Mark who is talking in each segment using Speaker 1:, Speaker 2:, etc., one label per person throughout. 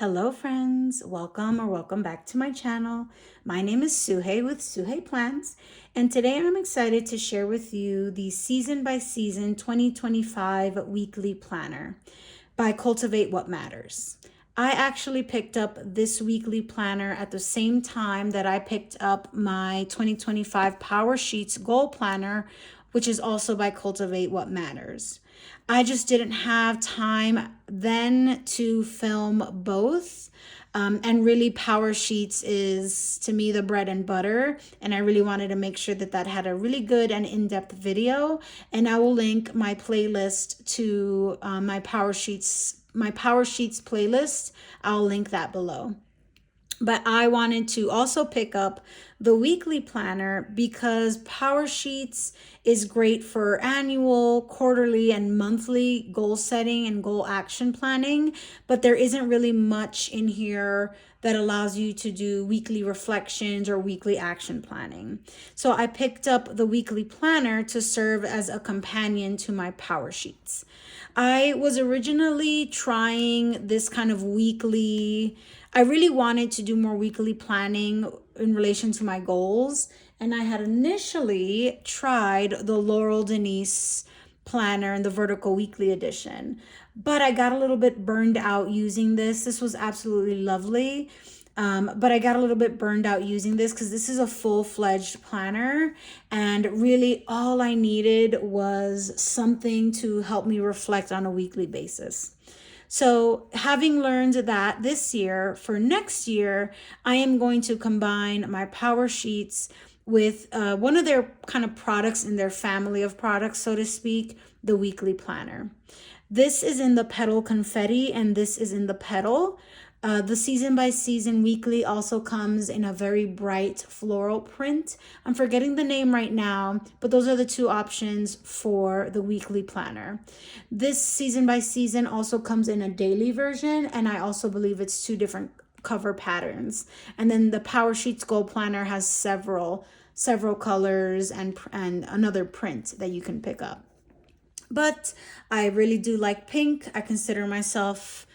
Speaker 1: Hello friends, welcome back to my channel. My name is Suhey with Suhey Plants, and today I'm excited to share with you the season by season 2025 weekly planner by Cultivate What Matters. I actually picked up this weekly planner at the same time that I picked up my 2025 Power Sheets Goal Planner, which is also by Cultivate What Matters. I just didn't have time then to film both. And really, Power Sheets is, to me, the bread and butter. And I really wanted to make sure that that had a really good and in-depth video. And I will link my playlist to my Power Sheets playlist. I'll link that below. But I wanted to also pick up the weekly planner because Power Sheets is great for annual, quarterly, and monthly goal setting and goal action planning. But there isn't really much in here that allows you to do weekly reflections or weekly action planning. So I picked up the weekly planner to serve as a companion to my Power Sheets. I was originally trying this kind of weekly. I really wanted to do more weekly planning in relation to my goals. And I had initially tried the Laurel Denise planner in the vertical weekly edition, but I got a little bit burned out using this. This was absolutely lovely. But I got a little bit burned out using this because this is a full-fledged planner, and really all I needed was something to help me reflect on a weekly basis. So having learned that this year, for next year, I am going to combine my Power Sheets with one of their kind of products in their family of products, so to speak, the weekly planner. This is in the Petal Confetti, and this is in the Petal. The season by season weekly also comes in a very bright floral print. I'm forgetting the name right now, but those are the two options for the weekly planner. This season by season also comes in a daily version, and I also believe it's two different cover patterns. And then the Power Sheets Gold Planner has several colors and another print that you can pick up. But I really do like pink. I consider myself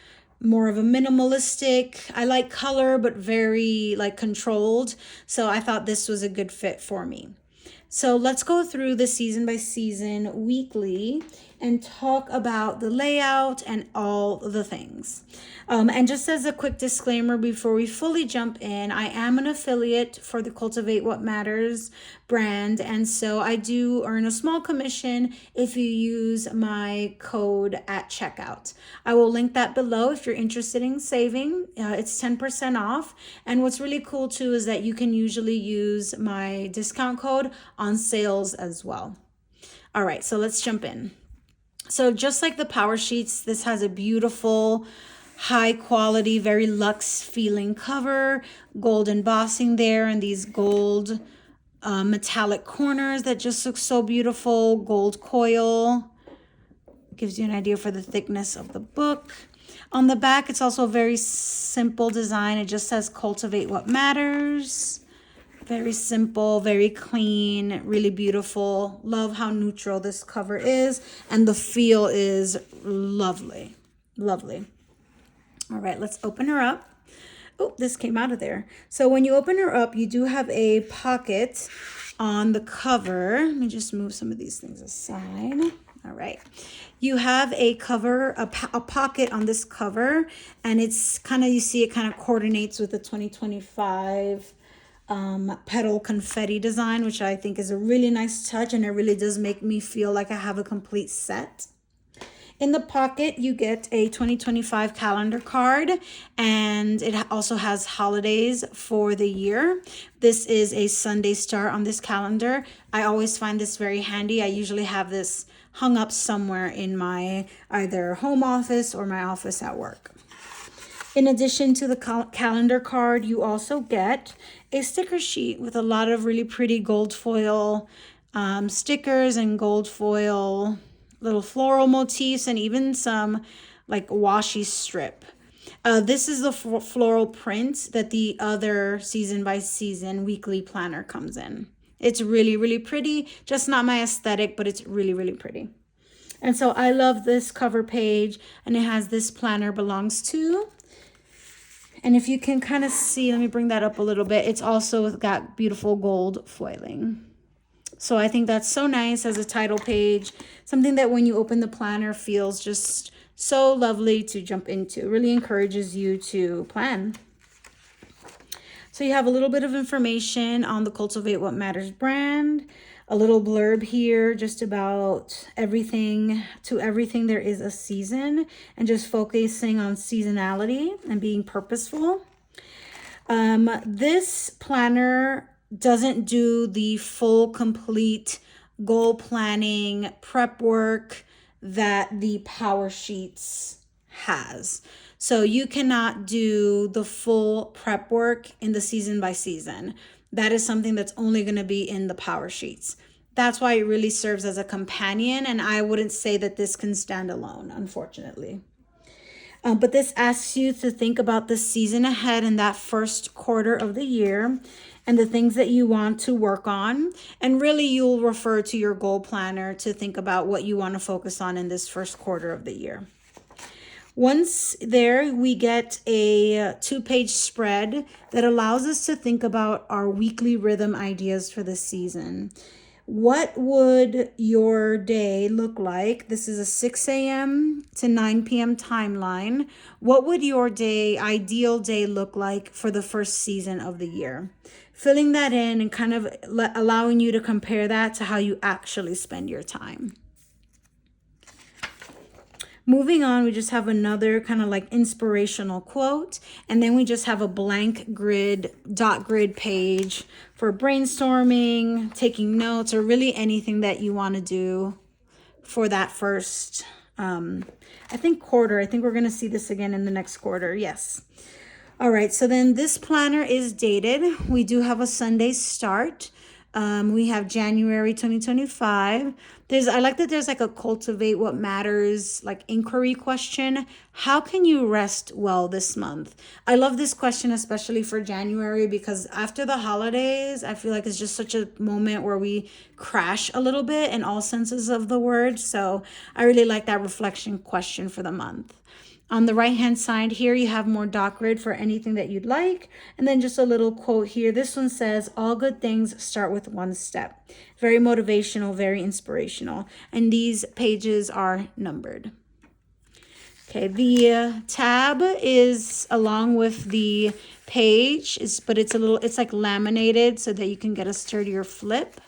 Speaker 1: more of a minimalistic. I like color, but very like controlled. So I thought this was a good fit for me. So let's go through the season by season weekly and talk about the layout and all the things. And just as a quick disclaimer before we fully jump in, I am an affiliate for the Cultivate What Matters brand. And so I do earn a small commission if you use my code at checkout. I will link that below if you're interested in saving. It's 10% off. And what's really cool too is that you can usually use my discount code on sales as well. All right, so let's jump in. So just like the Power Sheets, this has a beautiful, high quality, very luxe feeling cover, gold embossing there, and these gold metallic corners that just look so beautiful, gold coil. Gives you an idea for the thickness of the book. On the back, it's also a very simple design. It just says Cultivate What Matters. Very simple, very clean, really beautiful. Love how neutral this cover is, and the feel is lovely, lovely. All right, let's open her up. Oh, this came out of there. So when you open her up, you do have a pocket on the cover. Let me just move some of these things aside. All right. You have a cover, a pocket on this cover, and it's kind of, you see it kind of coordinates with the 2025 petal confetti design, which I think is a really nice touch, and it really does make me feel like I have a complete set. In the pocket, you get a 2025 calendar card, and it also has holidays for the year. This is a Sunday start on this calendar. I always find this very handy. I usually have this hung up somewhere in my either home office or my office at work. In addition to the calendar card, you also get a sticker sheet with a lot of really pretty gold foil stickers and gold foil little floral motifs, and even some like washi strip. This is the floral print that the other season by season weekly planner comes in. It's really, really pretty, just not my aesthetic, but it's really, really pretty. And so I love this cover page, and it has This Planner Belongs To. And if you can kind of see, let me bring that up a little bit. It's also got beautiful gold foiling. So I think that's so nice as a title page. Something that when you open the planner feels just so lovely to jump into. Really encourages you to plan. So you have a little bit of information on the Cultivate What Matters brand. A little blurb here just about everything. To everything there is a season, and just focusing on seasonality and being purposeful. This planner doesn't do the full complete goal planning prep work that the Power Sheets has. So you cannot do the full prep work in the season by season. That is something that's only going to be in the Power Sheets. That's why it really serves as a companion, and I wouldn't say that this can stand alone, unfortunately. But this asks you to think about the season ahead in that first quarter of the year and the things that you want to work on. And really, you'll refer to your goal planner to think about what you want to focus on in this first quarter of the year. Once there, we get a 2-page spread that allows us to think about our weekly rhythm ideas for the season. What would your day look like? This is a 6 a.m. to 9 p.m. timeline. What would your ideal day look like for the first season of the year? Filling that in and kind of allowing you to compare that to how you actually spend your time. Moving on, we just have another kind of like inspirational quote, and then we just have a blank grid, dot grid page for brainstorming, taking notes, or really anything that you want to do for that first, I think quarter. I think we're going to see this again in the next quarter. Yes. All right. So then this planner is dated. We do have a Sunday start. We have January 2025. I like that there's like a Cultivate What Matters like inquiry question. How can you rest well this month? I love this question, especially for January, because after the holidays, I feel like it's just such a moment where we crash a little bit in all senses of the word. So I really like that reflection question for the month. On the right-hand side here, you have more dot grid for anything that you'd like. And then just a little quote here. This one says, all good things start with one step. Very motivational, very inspirational. And these pages are numbered. Okay, the tab is along with the page, but it's like laminated so that you can get a sturdier flip.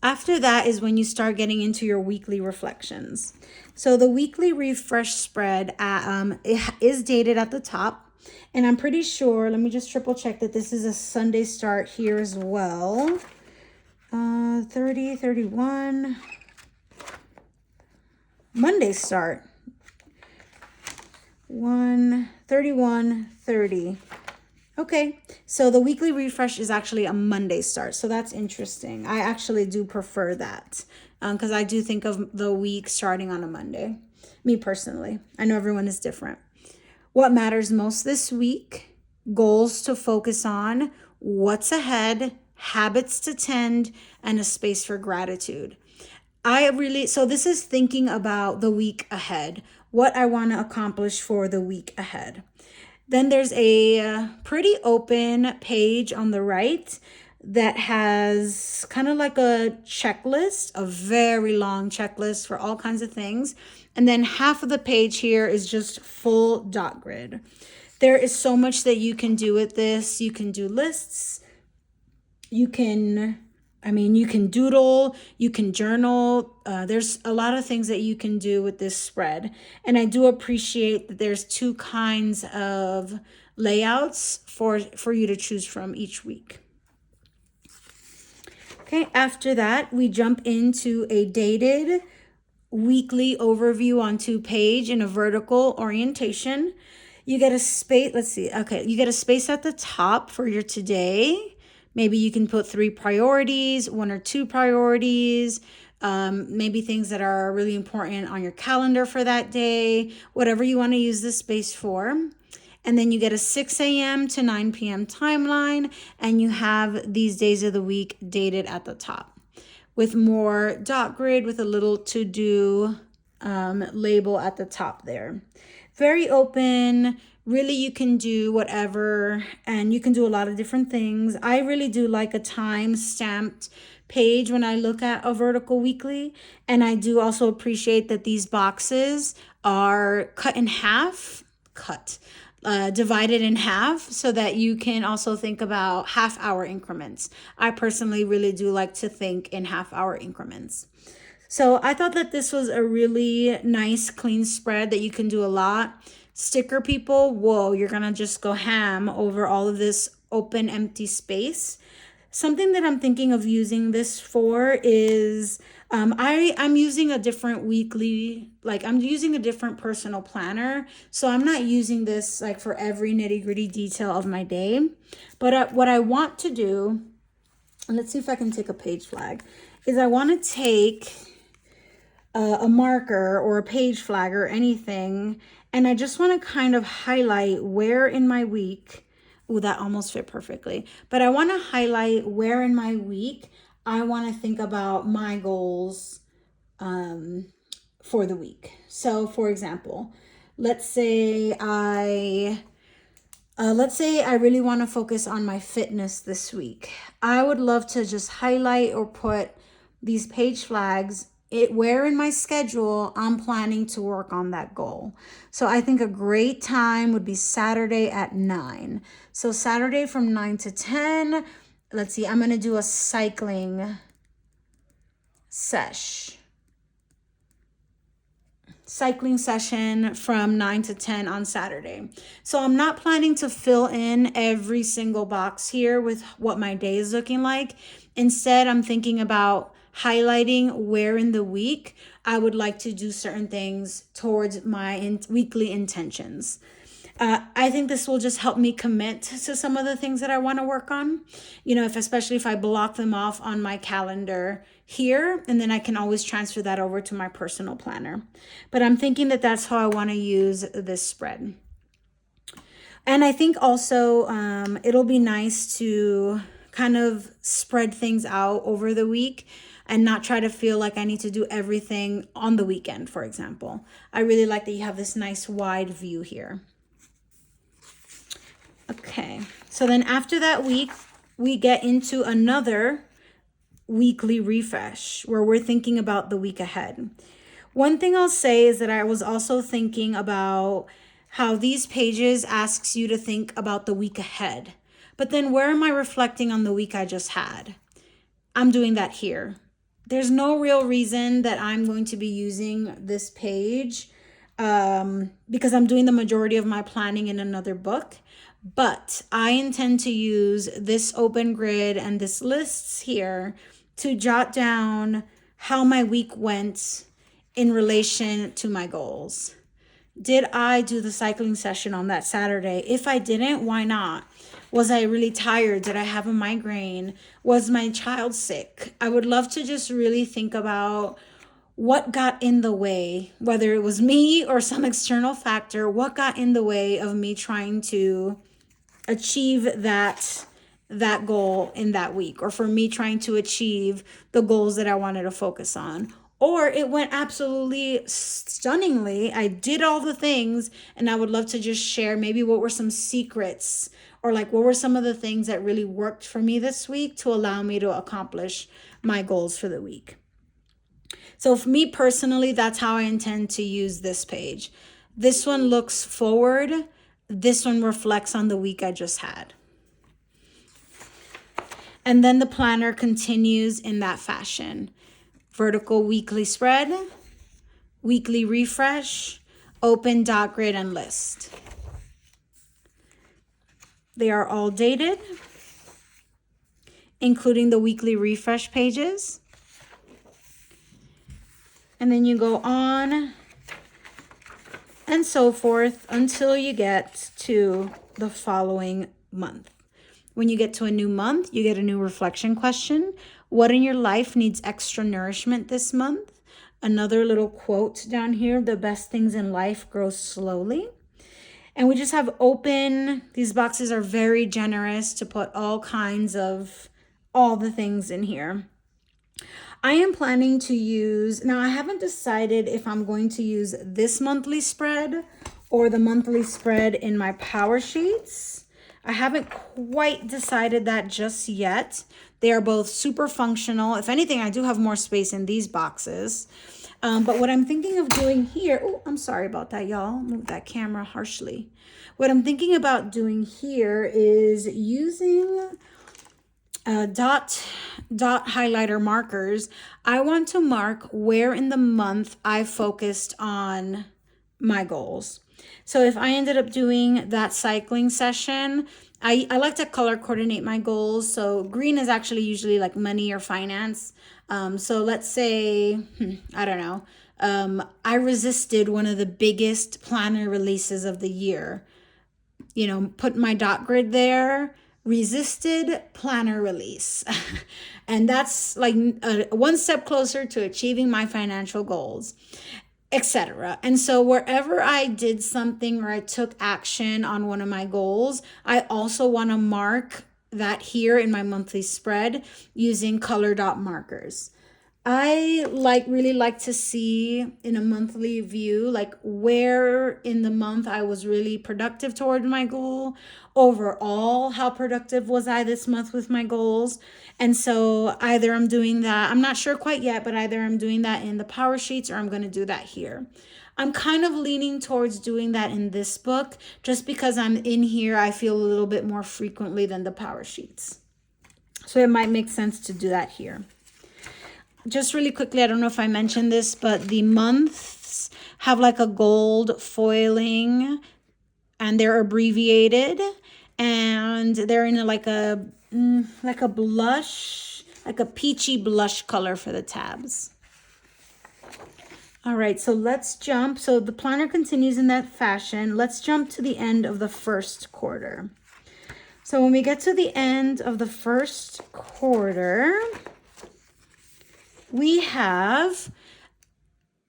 Speaker 1: After that is when you start getting into your weekly reflections. So the weekly refresh spread it is dated at the top. And I'm pretty sure, let me just triple check that this is a Sunday start here as well. 30, 31. Monday start. 1, 31, 30. Okay, so the weekly refresh is actually a Monday start. So that's interesting. I actually do prefer that because I do think of the week starting on a Monday. Me personally. I know everyone is different. What matters most this week? Goals to focus on, what's ahead, habits to tend, and a space for gratitude. So this is thinking about the week ahead, what I want to accomplish for the week ahead. Then there's a pretty open page on the right that has kind of like a checklist, a very long checklist for all kinds of things. And then half of the page here is just full dot grid. There is so much that you can do with this. You can do lists. You can doodle, you can journal. There's a lot of things that you can do with this spread. And I do appreciate that there's 2 kinds of layouts for you to choose from each week. Okay, after that, we jump into a dated weekly overview on 2-page in a vertical orientation. You get a space, you get a space at the top for your today. Maybe you can put 3 priorities, 1 or 2 priorities, maybe things that are really important on your calendar for that day, whatever you want to use this space for. And then you get a 6 a.m. to 9 p.m. timeline, and you have these days of the week dated at the top with more dot grid with a little to-do label at the top there. Very open, Really, you can do whatever, and you can do a lot of different things. I really do like a time stamped page when I look at a vertical weekly. And I do also appreciate that these boxes are cut in half, divided in half, so that you can also think about half-hour increments. I personally really do like to think in half-hour increments. So I thought that this was a really nice, clean spread that you can do a lot. Sticker people, whoa, you're gonna just go ham over all of this open, empty space. Something that I'm thinking of using this for is I'm using a different weekly, like I'm using a different personal planner. So I'm not using this like for every nitty gritty detail of my day. But what I want to do, and let's see if I can take a page flag, is I want to take a marker or a page flag or anything, and I just want to kind of highlight where in my week, oh, that almost fit perfectly, but I want to highlight where in my week I want to think about my goals for the week. So for example, let's say I really want to focus on my fitness this week. I would love to just highlight or put these page flags where in my schedule I'm planning to work on that goal. So I think a great time would be Saturday at 9. So Saturday from 9 to 10. Let's see, I'm going to do a cycling session from 9 to 10 on Saturday. So I'm not planning to fill in every single box here with what my day is looking like. Instead, I'm thinking about highlighting where in the week I would like to do certain things towards my weekly intentions. I think this will just help me commit to some of the things that I want to work on, especially if I block them off on my calendar here, and then I can always transfer that over to my personal planner. But I'm thinking that that's how I want to use this spread. And I think also it'll be nice to kind of spread things out over the week and not try to feel like I need to do everything on the weekend, for example. I really like that you have this nice wide view here. Okay, so then after that week, we get into another weekly refresh where we're thinking about the week ahead. One thing I'll say is that I was also thinking about how these pages asks you to think about the week ahead. But then where am I reflecting on the week I just had? I'm doing that here. There's no real reason that I'm going to be using this page because I'm doing the majority of my planning in another book. But I intend to use this open grid and this lists here to jot down how my week went in relation to my goals. Did I do the cycling session on that Saturday? If I didn't, why not? Was I really tired? Did I have a migraine? Was my child sick? I would love to just really think about what got in the way, whether it was me or some external factor, what got in the way of me trying to achieve that goal in that week, or for me trying to achieve the goals that I wanted to focus on. Or it went absolutely stunningly. I did all the things, and I would love to just share maybe what were some secrets, or like what were some of the things that really worked for me this week to allow me to accomplish my goals for the week. So for me personally, that's how I intend to use this page. This one looks forward. This one reflects on the week I just had. And then the planner continues in that fashion. Vertical weekly spread, weekly refresh, open dot grid, and list. They are all dated, including the weekly refresh pages. And then you go on and so forth until you get to the following month. When you get to a new month, you get a new reflection question. What in your life needs extra nourishment this month? Another little quote down here, the best things in life grow slowly. And we just have open, these boxes are very generous to put all kinds of, all the things in here. I am planning to use, now I haven't decided if I'm going to use this monthly spread or the monthly spread in my power sheets. I haven't quite decided that just yet. They are both super functional. If anything, I do have more space in these boxes. But what I'm thinking of doing here, oh, I'm sorry about that, y'all. Move that camera harshly. What I'm thinking about doing here is using dot highlighter markers. I want to mark where in the month I focused on my goals. So if I ended up doing that cycling session, I like to color coordinate my goals. So green is actually usually like money or finance. So let's say, I don't know, I resisted one of the biggest planner releases of the year. You know, put my dot grid there, resisted planner release. And that's like one step closer to achieving my financial goals, etc. And so wherever I did something or I took action on one of my goals, I also want to mark that here in my monthly spread using color dot markers. I really like to see in a monthly view, like where in the month I was really productive toward my goal. Overall, how productive was I this month with my goals? And so either I'm doing that, I'm not sure quite yet, but either I'm doing that in the power sheets or I'm going to do that here. I'm kind of leaning towards doing that in this book just because I'm in here, I feel a little bit more frequently than the power sheets. So it might make sense to do that here. Just really quickly, I don't know if I mentioned this, but the months have like a gold foiling and they're abbreviated and they're in like a blush, like a peachy blush color for the tabs. All right, so let's jump. So the planner continues in that fashion. Let's jump to the end of the first quarter. So when we get to the end of the first quarter, we have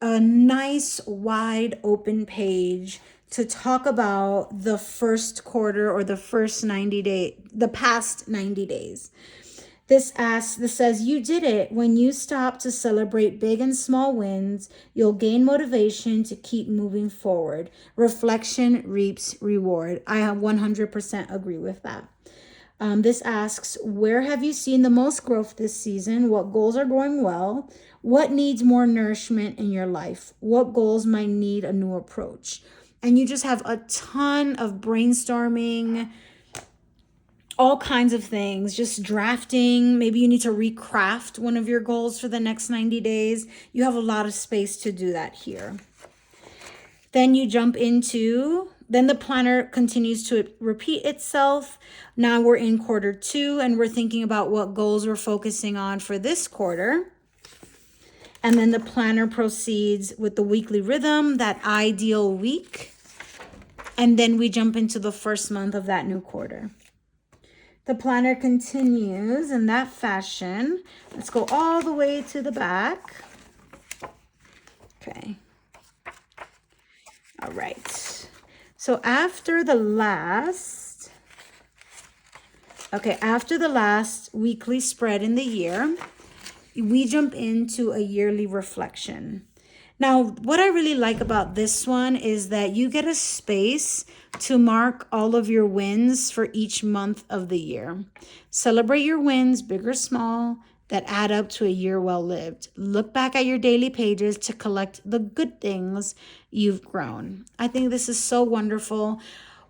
Speaker 1: a nice wide open page to talk about the first quarter or the past 90 days. This says, you did it. When you stop to celebrate big and small wins, you'll gain motivation to keep moving forward. Reflection reaps reward. I 100% agree with that. This asks, where have you seen the most growth this season? What goals are going well? What needs more nourishment in your life? What goals might need a new approach? And you just have a ton of brainstorming, all kinds of things, just drafting. Maybe you need to recraft one of your goals for the next 90 days. You have a lot of space to do that here. Then you jump into, then the planner continues to repeat itself. Now we're in quarter 2 and we're thinking about what goals we're focusing on for this quarter. And then the planner proceeds with the weekly rhythm, that ideal week. And then we jump into the first month of that new quarter. The planner continues in that fashion. Let's go all the way to the back. Okay. All right. So after the last weekly spread in the year, we jump into a yearly reflection. Now, what I really like about this one is that you get a space to mark all of your wins for each month of the year. Celebrate your wins, big or small, that add up to a year well lived. Look back at your daily pages to collect the good things you've grown. I think this is so wonderful.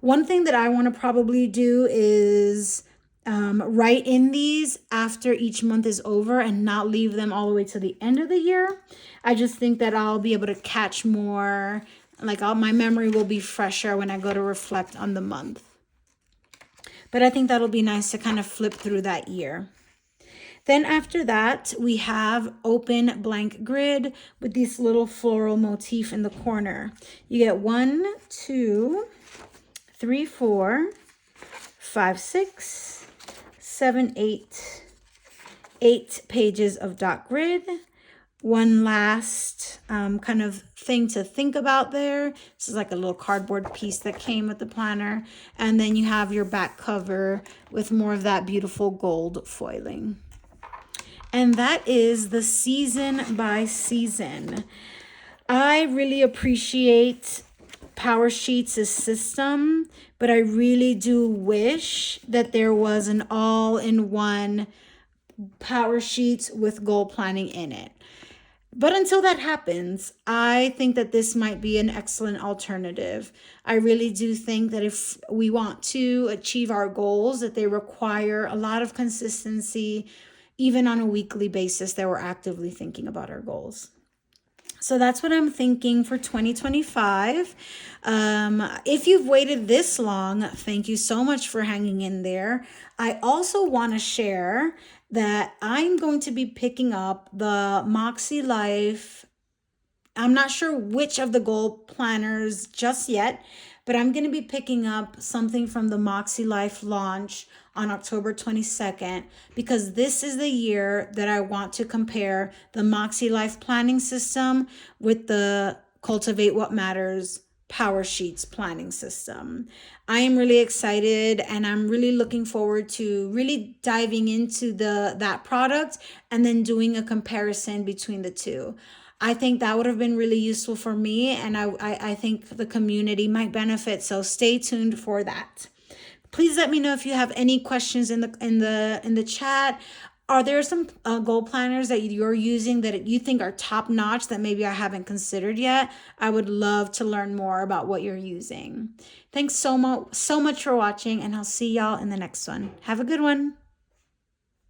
Speaker 1: One thing that I want to probably do is write in these after each month is over and not leave them all the way to the end of the year. I just think that I'll be able to catch more, my memory will be fresher when I go to reflect on the month. But I think that'll be nice to kind of flip through that year. Then after that, we have open blank grid with this little floral motif in the corner. You get 1, 2, 3, 4, 5, 6, 7, 8 pages of dot grid. One last kind of thing to think about there. This is like a little cardboard piece that came with the planner. And then you have your back cover with more of that beautiful gold foiling. And that is the season by season. I really appreciate Power Sheets' system, but I really do wish that there was an all-in-one Power Sheets with goal planning in it. But until that happens, I think that this might be an excellent alternative. I really do think that if we want to achieve our goals, that they require a lot of consistency, even on a weekly basis, that we're actively thinking about our goals. So that's what I'm thinking for 2025. If you've waited this long, thank you so much for hanging in there. I also want to share that I'm going to be picking up the Moxie Life. I'm not sure which of the goal planners just yet, but I'm going to be picking up something from the Moxie Life launch on October 22nd, because this is the year that I want to compare the Moxie Life planning system with the Cultivate What Matters Power Sheets planning system. I am really excited, and I'm really looking forward to really diving into that product and then doing a comparison between the two. I think that would have been really useful for me, and I think the community might benefit. So stay tuned for that. Please let me know if you have any questions in the chat. Are there some goal planners that you're using that you think are top notch that maybe I haven't considered yet? I would love to learn more about what you're using. Thanks so much for watching, and I'll see y'all in the next one. Have a good one.